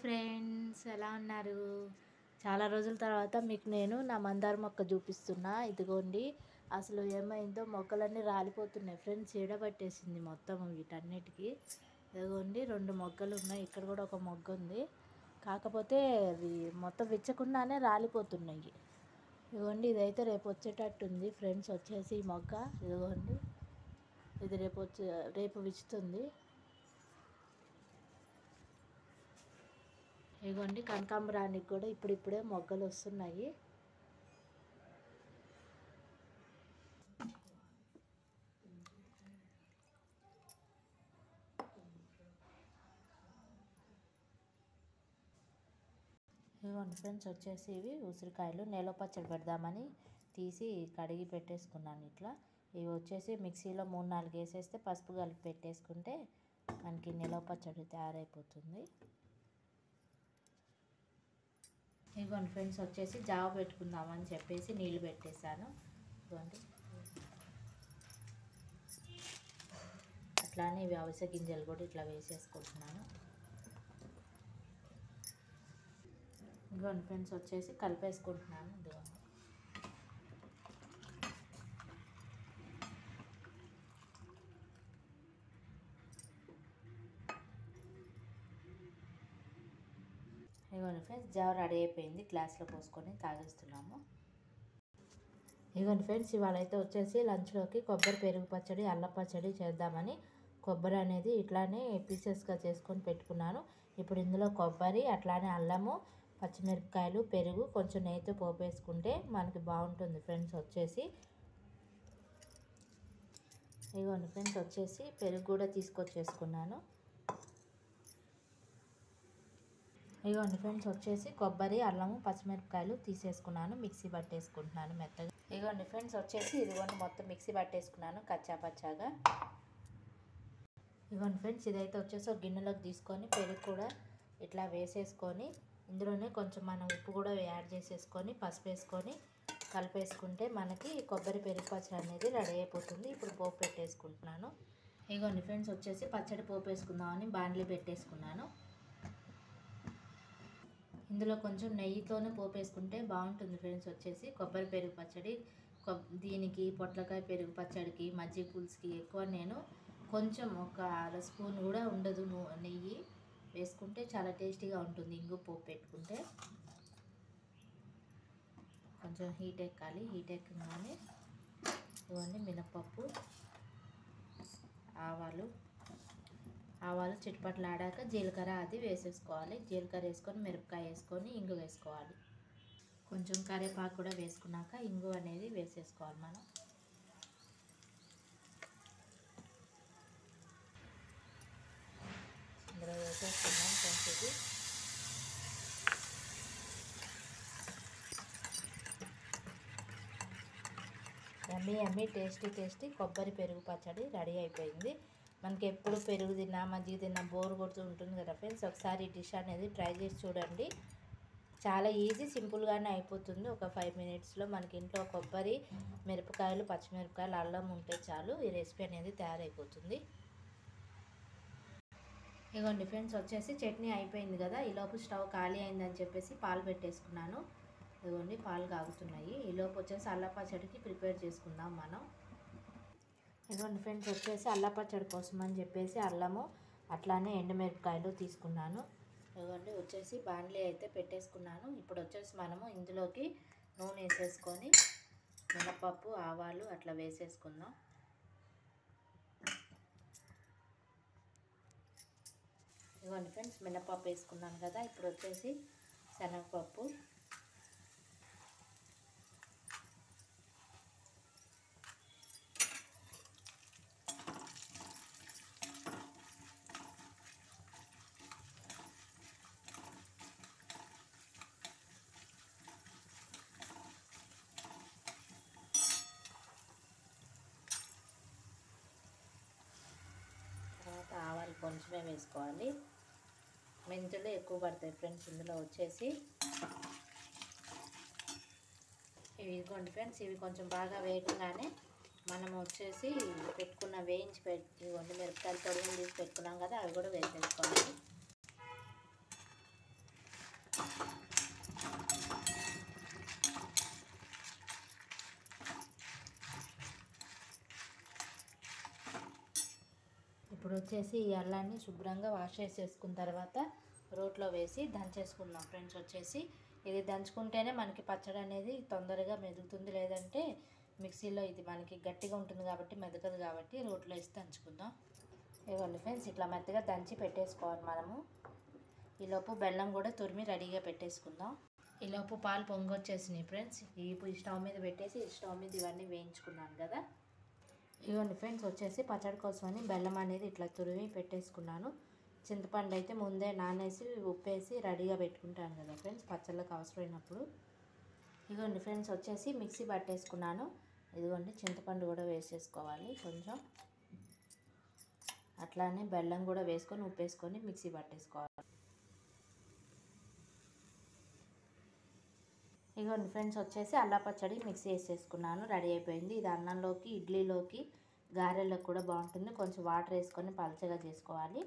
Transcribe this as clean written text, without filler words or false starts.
Friends, ఎలా ఉన్నారు? చాలా రోజుల తర్వాత మీకు నేను నా మందార మొక్క చూపిస్తున్నా. ఇదిగోండి, అసలు ఏమైందో మొక్కలన్నీ రాలిపోతున్నాయి ఫ్రెండ్స్. చీడపట్టేసింది మొత్తం వీటన్నిటికీ. ఇదిగోండి, 2 మొగ్గలు ఉన్నాయి. ఇక్కడ కూడా ఒక మొగ్గ ఉంది. కాకపోతే అవి మొత్తం విచ్చకుండానే రాలిపోతున్నాయి. ఇదిగోండి, ఇదైతే రేపు వచ్చేటట్టుంది ఫ్రెండ్స్. వచ్చేసి ఈ మొగ్గ ఇదిగోండి, ఇది రేపు విచ్చుతుంది. ఇదిగోండి, కనకాంబరానికి కూడా ఇప్పుడిప్పుడే మొగ్గలు వస్తున్నాయి. ఇదిగోండి ఫ్రెండ్స్, వచ్చేసి ఇవి ఉసిరికాయలు. నిలవ పచ్చడి పెడదామని తీసి కడిగి పెట్టేసుకున్నాను ఇట్లా. ఇవి వచ్చేసి మిక్సీలో 3-4 వేసేస్తే పసుపు కలిపి పెట్టేసుకుంటే మనకి నిలవ పచ్చడి తయారైపోతుంది. ఇదిగోండి ఫ్రెండ్స్, వచ్చేసి జావ పెట్టుకుందామని చెప్పేసి నీళ్ళు పెట్టేశాను. ఇదిగోండి, అట్లానే ఇవి అవిసె గింజలు కూడా ఇట్లా వేసేసుకుంటున్నాను. ఇదిగోండి ఫ్రెండ్స్, వచ్చేసి కలిపేసుకుంటున్నాను. ఇదిగోండి, ఇదిగోండి ఫ్రెండ్స్, జావ రెడీ అయిపోయింది. గ్లాస్లో పోసుకొని తాగేస్తున్నాము. ఇదిగోండి ఫ్రెండ్స్, ఇవాళ అయితే వచ్చేసి లంచ్లోకి కొబ్బరి పెరుగు పచ్చడి, అల్లం పచ్చడి చేద్దామని కొబ్బరి అనేది ఇట్లానే పీసెస్గా చేసుకొని పెట్టుకున్నాను. ఇప్పుడు ఇందులో కొబ్బరి, అట్లానే అల్లము, పచ్చిమిరపకాయలు, పెరుగు, కొంచెం నెయ్యితో పోపు వేసుకుంటే మనకి బాగుంటుంది ఫ్రెండ్స్. వచ్చేసి ఇదిగోండి ఫ్రెండ్స్, వచ్చేసి పెరుగు కూడా తీసుకొచ్చేసుకున్నాను. ఇదిగోండి ఫ్రెండ్స్, వచ్చేసి కొబ్బరి, అల్లము, పచ్చిమిరపకాయలు తీసేసుకున్నాను. మిక్సీ పట్టేసుకుంటున్నాను మెత్తగా. ఇదిగోండి ఫ్రెండ్స్, వచ్చేసి ఇదిగోండి మొత్తం మిక్సీ పట్టేసుకున్నాను కచ్చా పచ్చాగా. ఇదిగోండి ఫ్రెండ్స్, ఇదైతే వచ్చేసి ఒక గిన్నెలోకి తీసుకొని పెరుగు కూడా ఇట్లా వేసేసుకొని ఇందులోనే కొంచెం మనం ఉప్పు కూడా యాడ్ చేసేసుకొని పసుపు వేసుకొని కలిపేసుకుంటే మనకి కొబ్బరి పెరుగు పచ్చడి అనేది రెడీ అయిపోతుంది. ఇప్పుడు పోపు పెట్టేసుకుంటున్నాను. ఇదిగోండి ఫ్రెండ్స్, వచ్చేసి పచ్చడి పోపు వేసుకుందామని బాండ్లీ పెట్టేసుకున్నాను. ఇందులో కొంచెం నెయ్యితోనే పోపు వేసుకుంటే బాగుంటుంది ఫ్రెండ్స్. వచ్చేసి కొబ్బరి పెరుగు పచ్చడి దీనికి పొట్లకాయ పెరుగు పచ్చడికి, మజ్జిగ పులుసుకి ఎక్కువ నేను కొంచెం ఒక 1/2 స్పూన్ కూడా ఉండదు నెయ్యి వేసుకుంటే చాలా టేస్టీగా ఉంటుంది. ఇంగు పోపు పెట్టుకుంటే కొంచెం హీట్ ఎక్కాలి. హీట్ ఎక్కగానే ఇవన్నీ మినపప్పు, ఆవాలు చిటపట్లాడాక జీలకర్ర అది వేసేసుకోవాలి. జీలకర్ర వేసుకొని మిరపకాయ వేసుకొని ఇంగు వేసుకోవాలి. కొంచెం కరివేపాకు కూడా వేసుకున్నాక ఇంగు అనేది వేసేసుకోవాలి మనం. ఇందులో వేసేసుకున్నాం కొంచెం. యమ్మీ టేస్టీ కొబ్బరి పెరుగు పచ్చడి రెడీ అయిపోయింది. మనకి ఎప్పుడు పెరుగు తిన్నా, మజ్జిగ తిన్నా బోర్ కొడుతూ ఉంటుంది కదా ఫ్రెండ్స్. ఒకసారి ఈ డిష్ అనేది ట్రై చేసి చూడండి. చాలా ఈజీ, సింపుల్గానే అయిపోతుంది. ఒక 5 మినిట్స్లో మనకి ఇంట్లో కొబ్బరి, మిరపకాయలు, పచ్చిమిరపకాయలు, అల్లం ఉంటే చాలు ఈ రెసిపీ అనేది తయారైపోతుంది. ఇదిగోండి ఫ్రెండ్స్, వచ్చేసి చట్నీ అయిపోయింది కదా. ఈలోపు స్టవ్ ఖాళీ అయిందని చెప్పేసి పాలు పెట్టేసుకున్నాను. ఇదిగోండి, పాలు కాగుతున్నాయి. ఈలోపు వచ్చేసి అల్లం పచ్చడికి ప్రిపేర్ చేసుకుందాం మనం. ఇదిగోండి ఫ్రెండ్స్, వచ్చేసి అల్లం పచ్చడి కోసం అని చెప్పేసి అల్లము అట్లానే ఎండుమిరపకాయలు తీసుకున్నాను. ఇదిగోండి, వచ్చేసి బాండ్లీ అయితే పెట్టేసుకున్నాను. ఇప్పుడు వచ్చేసి మనము ఇందులోకి నూనె వేసేసుకొని మినపప్పు, ఆవాలు అట్లా వేసేసుకుందాం. ఇదిగోండి ఫ్రెండ్స్, మినపప్పు వేసుకున్నాను కదా. ఇప్పుడు వచ్చేసి శనగపప్పు, తర్వాత ఆవాలు కొంచెమే వేసుకోవాలి. మెంతులు ఎక్కువ పడతాయి ఫ్రెండ్స్ ఇందులో. వచ్చేసి ఇదిగోండి ఫ్రెండ్స్, ఇవి కొంచెం బాగా వేగంగానే మనం వచ్చేసి వేయించి ఇదిగోండి మిరపకాయలు తొడుగులు తీసి పెట్టుకున్నాం కదా, అవి కూడా వేసేసుకోవాలి. ఇప్పుడు వచ్చేసి ఈ అల్లాన్ని శుభ్రంగా వాష్ చేసేసుకున్న తర్వాత రోట్లో వేసి దంచేసుకుందాం ఫ్రెండ్స్. వచ్చేసి ఇది దంచుకుంటేనే మనకి పచ్చడి అనేది తొందరగా మెదుగుతుంది, లేదంటే మిక్సీలో ఇది మనకి గట్టిగా ఉంటుంది కాబట్టి మెదగదు, కాబట్టి రోట్లో వేసి దంచుకుందాం. ఇవ్వండి ఫ్రెండ్స్, ఇట్లా మెత్తగా దంచి పెట్టేసుకోవాలి మనము. ఈలోపు బెల్లం కూడా తురిమి రెడీగా పెట్టేసుకుందాం. ఈలోపు పాలు పొంగొచ్చేసినాయి ఫ్రెండ్స్. ఇప్పుడు స్టవ్ మీద పెట్టేసి స్టవ్ మీద ఇవన్నీ వేయించుకున్నాను కదా. ఇవ్వండి ఫ్రెండ్స్, వచ్చేసి పచ్చడి కోసమని బెల్లం అనేది ఇట్లా తురిమి పెట్టేసుకున్నాను. చింతపండు అయితే ముందే నానేసి ఉప్పేసి రెడీగా పెట్టుకుంటాను కదా ఫ్రెండ్స్, పచ్చళ్ళకి అవసరమైనప్పుడు. ఇదిగోండి ఫ్రెండ్స్, వచ్చేసి మిక్సీ పట్టేసుకున్నాను. ఇదిగోండి చింతపండు కూడా వేసేసుకోవాలి కొంచెం, అట్లానే బెల్లం కూడా వేసుకొని ఉప్పేసుకొని మిక్సీ పట్టేసుకోవాలి. ఇదిగోండి ఫ్రెండ్స్, వచ్చేసి అల్లా పచ్చడి మిక్సీ వేసేసుకున్నాను, రెడీ అయిపోయింది. ఇది అన్నంలోకి, ఇడ్లీలోకి, గారెలకు కూడా బాగుంటుంది. కొంచెం వాటర్ వేసుకొని పలచగా చేసుకోవాలి.